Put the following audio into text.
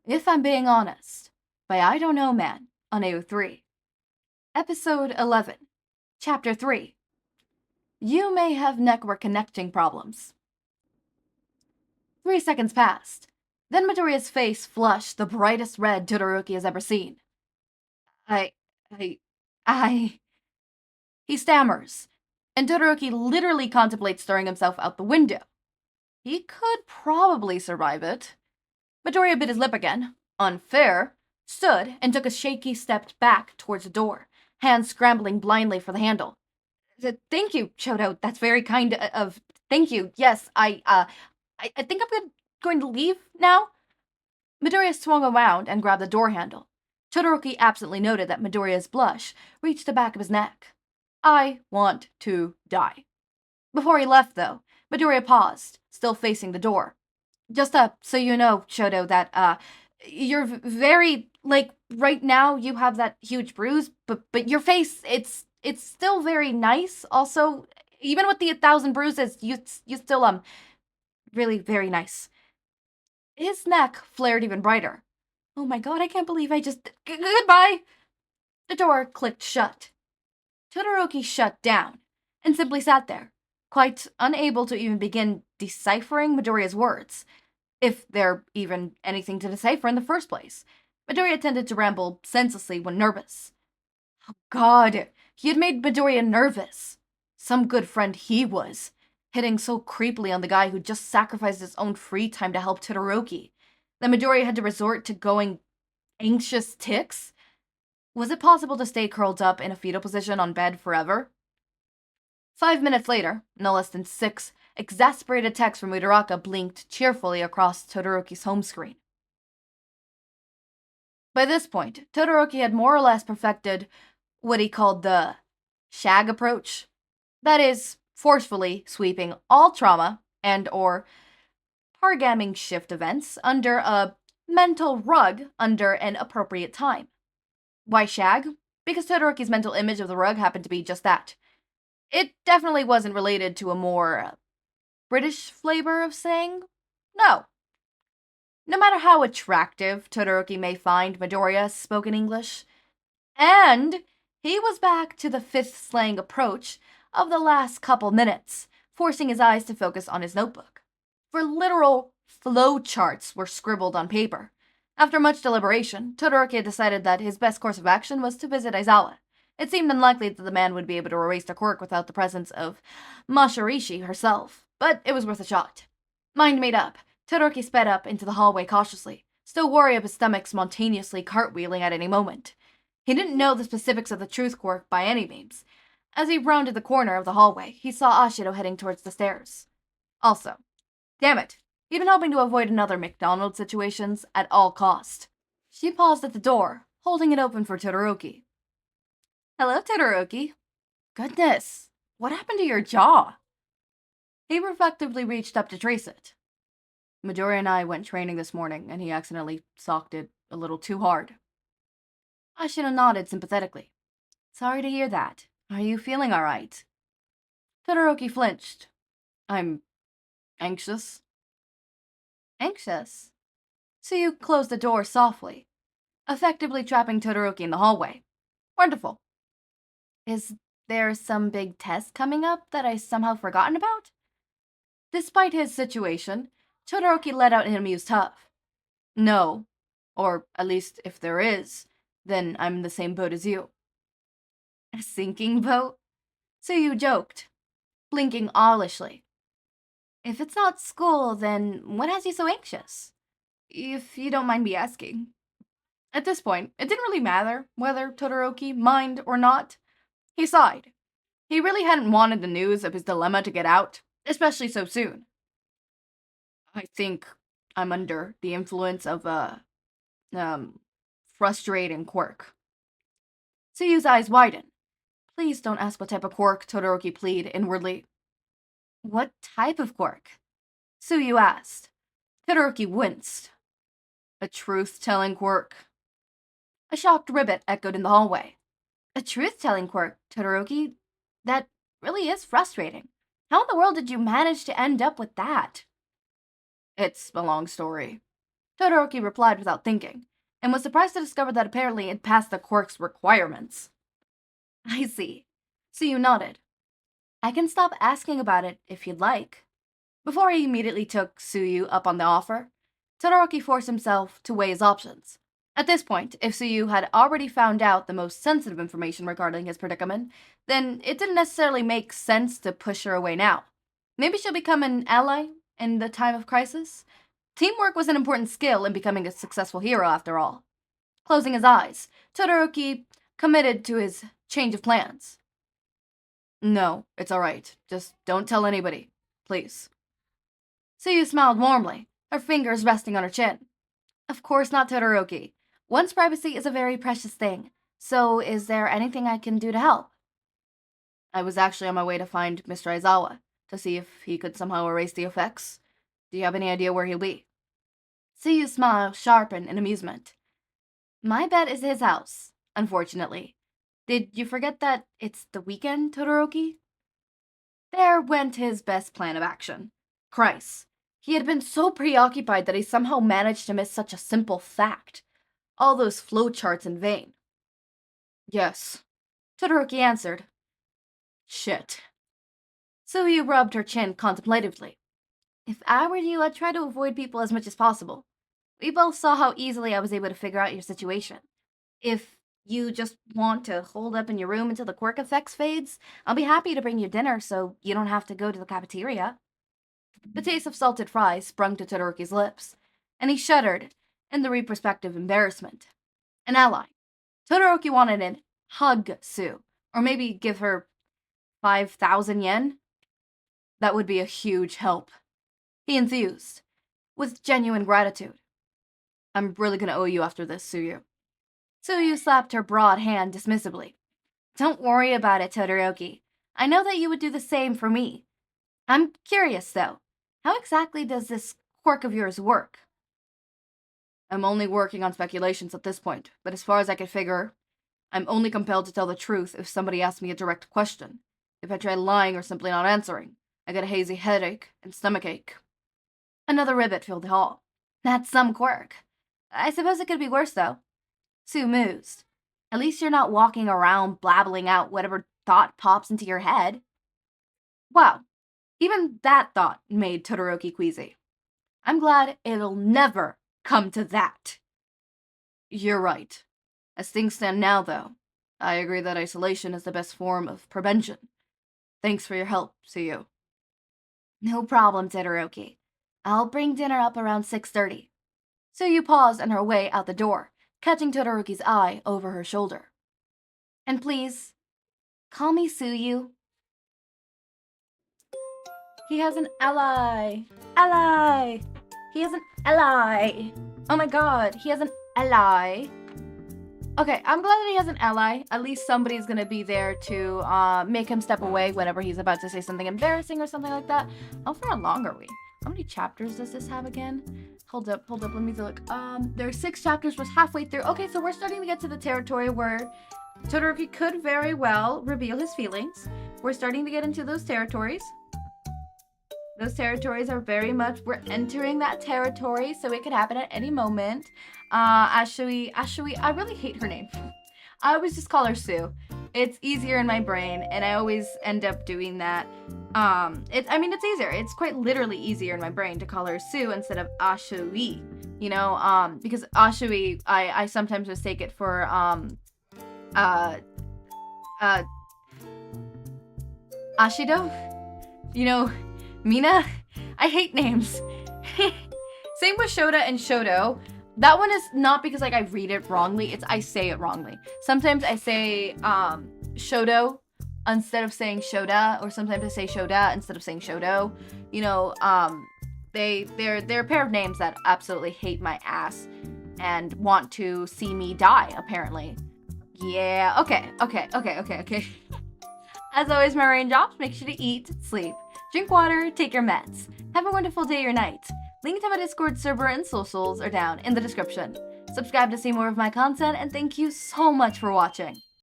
If I'm being honest, by I Don't Know Man on AO3. Episode 11, Chapter 3. You may have network connecting problems. 3 seconds passed. Then Midoriya's face flushed the brightest red Todoroki has ever seen. I... I... He stammers, and Todoroki literally contemplates throwing himself out the window. He could probably survive it. Midoriya bit his lip again. Unfair. Stood and took a shaky step back towards the door, hands scrambling blindly for the handle. Thank you, Shouto. That's very kind of... Thank you. Yes, I think I'm going to leave now. Midoriya swung around and grabbed the door handle. Todoroki absently noted that Midoriya's blush reached the back of his neck. I want to die. Before he left, though, Midoriya paused, still facing the door. Just, so you know, Shouto, that, you're very, right now you have that huge bruise, but your face, it's still very nice. Also, even with the 1,000 bruises, you still, really very nice. His neck flared even brighter. Oh my god, I can't believe I just... Goodbye! The door clicked shut. Todoroki shut down, and simply sat there, quite unable to even begin deciphering Midoriya's words, if they're even anything to decipher in the first place. Midoriya tended to ramble senselessly when nervous. Oh god, he had made Midoriya nervous. Some good friend he was, hitting so creepily on the guy who just sacrificed his own free time to help Todoroki, that Midoriya had to resort to going anxious ticks? Was it possible to stay curled up in a fetal position on bed forever? 5 minutes later, no less than 6 exasperated texts from Midoriya blinked cheerfully across Todoroki's home screen. By this point, Todoroki had more or less perfected what he called the shag approach. That is, forcefully sweeping all trauma and or pargamming shift events under a mental rug under an appropriate time. Why shag? Because Todoroki's mental image of the rug happened to be just that. It definitely wasn't related to a more British flavor of saying no. No matter how attractive Todoroki may find Midoriya's spoken English, and he was back to the fifth slang approach of the last couple minutes, forcing his eyes to focus on his notebook. For literal flow charts were scribbled on paper. After much deliberation, Todoroki had decided that his best course of action was to visit Aizawa. It seemed unlikely that the man would be able to erase the quirk without the presence of Mashirishi herself, but it was worth a shot. Mind made up, Todoroki sped up into the hallway cautiously, still wary of his stomach spontaneously cartwheeling at any moment. He didn't know the specifics of the truth quirk by any means. As he rounded the corner of the hallway, he saw Ashido heading towards the stairs. Also, damn it, he'd been hoping to avoid another McDonald's situations at all cost. She paused at the door, holding it open for Todoroki. Hello, Todoroki. Goodness, what happened to your jaw? He reflectively reached up to trace it. Midoriya and I went training this morning, and he accidentally socked it a little too hard. Ashido nodded sympathetically. Sorry to hear that. Are you feeling all right? Todoroki flinched. I'm anxious. Anxious? So you closed the door softly, effectively trapping Todoroki in the hallway. Wonderful. Is there some big test coming up that I somehow forgotten about? Despite his situation, Todoroki let out an amused huff. No. Or at least if there is, then I'm in the same boat as you. A sinking boat? So you joked, blinking owlishly. If it's not school, then what has you so anxious? If you don't mind me asking. At this point, it didn't really matter whether Todoroki mind or not. He sighed. He really hadn't wanted the news of his dilemma to get out, especially so soon. I think I'm under the influence of a, frustrating quirk. Suyu's eyes widened. Please don't ask what type of quirk, Todoroki pleaded inwardly. What type of quirk? Suyu asked. Todoroki winced. A truth-telling quirk. A shocked ribbit echoed in the hallway. A truth-telling quirk, Todoroki? That really is frustrating. How in the world did you manage to end up with that? It's a long story. Todoroki replied without thinking, and was surprised to discover that apparently it passed the quirk's requirements. I see. Suyu nodded. I can stop asking about it if you'd like. Before he immediately took Suyu up on the offer, Todoroki forced himself to weigh his options. At this point, if Suyu had already found out the most sensitive information regarding his predicament, then it didn't necessarily make sense to push her away now. Maybe she'll become an ally in the time of crisis? Teamwork was an important skill in becoming a successful hero, after all. Closing his eyes, Todoroki committed to his change of plans. No, it's alright. Just don't tell anybody. Please. Suyu smiled warmly, her fingers resting on her chin. Of course not, Todoroki. One's privacy is a very precious thing. So, is there anything I can do to help? I was actually on my way to find Mr. Aizawa, to see if he could somehow erase the effects. Do you have any idea where he'll be? Suyu's smile sharpened in amusement. My bet is his house, unfortunately. Did you forget that it's the weekend, Todoroki? There went his best plan of action. Christ. He had been so preoccupied that he somehow managed to miss such a simple fact. All those flowcharts in vain. Yes, Todoroki answered. Shit. Suyu rubbed her chin contemplatively. If I were you, I'd try to avoid people as much as possible. We both saw how easily I was able to figure out your situation. If you just want to hold up in your room until the quirk effects fades, I'll be happy to bring you dinner so you don't have to go to the cafeteria. The taste of salted fries sprung to Todoroki's lips, and he shuddered in the retrospective embarrassment. An ally. Todoroki wanted an hug Sue, or maybe give her 5,000 yen. That would be a huge help. He enthused, with genuine gratitude. I'm really gonna owe you after this, Suyu. Suyu slapped her broad hand dismissively. Don't worry about it, Todoroki. I know that you would do the same for me. I'm curious, though. How exactly does this quirk of yours work? I'm only working on speculations at this point, but as far as I can figure, I'm only compelled to tell the truth if somebody asks me a direct question. If I try lying or simply not answering, I get a hazy headache and stomachache. Another ribbit filled the hall. That's some quirk. I suppose it could be worse, though. Sue mused. At least you're not walking around blabbling out whatever thought pops into your head. Wow, even that thought made Todoroki queasy. I'm glad it'll never come to that. You're right. As things stand now, though, I agree that isolation is the best form of prevention. Thanks for your help, Suyu. No problem, Todoroki. I'll bring dinner up around 6:30. Suyu paused on her way out the door, catching Todoroki's eye over her shoulder. And please, call me Suyu. He has an ally. Ally. He has an ally. Oh my god, he has an ally. Okay, I'm glad that he has an ally. At least somebody's gonna be there to make him step away whenever he's about to say something embarrassing or something like that. How far along are we? How many chapters does this have again? Hold up, let me look. There are 6 chapters, we're halfway through. Okay, so we're starting to get to the territory where Todoroki could very well reveal his feelings. We're starting to get into those territories. Those territories are very much, we're entering that territory, so it could happen at any moment. Ashui, I really hate her name. I always just call her Sue. It's easier in my brain, and I always end up doing that. It's easier. It's quite literally easier in my brain to call her Sue instead of Ashui. You know, because Ashui, I sometimes mistake it for, Ashido? You know, Mina? I hate names. Same with Shota and Shouto. That one is not because like I read it wrongly, it's I say it wrongly. Sometimes I say Shouto instead of saying Shota, or sometimes I say Shota instead of saying Shouto. You know, they're a pair of names that absolutely hate my ass and want to see me die, apparently. Yeah, okay. As always, my raindrops, make sure to eat, sleep, drink water, take your meds. Have a wonderful day or night. Link to my Discord server and socials are down in the description. Subscribe to see more of my content, and thank you so much for watching.